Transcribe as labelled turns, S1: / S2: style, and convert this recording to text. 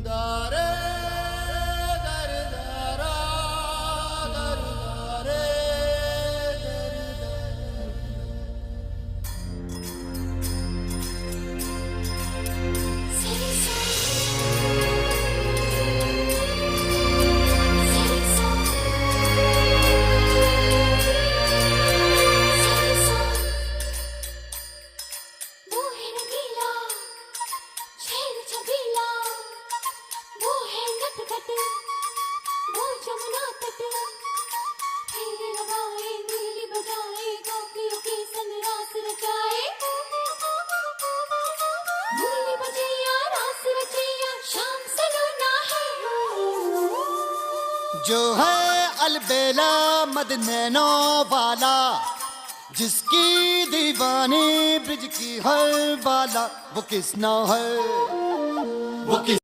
S1: दारे दर दारा दर दारे जो है अलबेला मदनैनो वाला, जिसकी दीवानी ब्रिज की हर बाला, वो किसना है, वो किस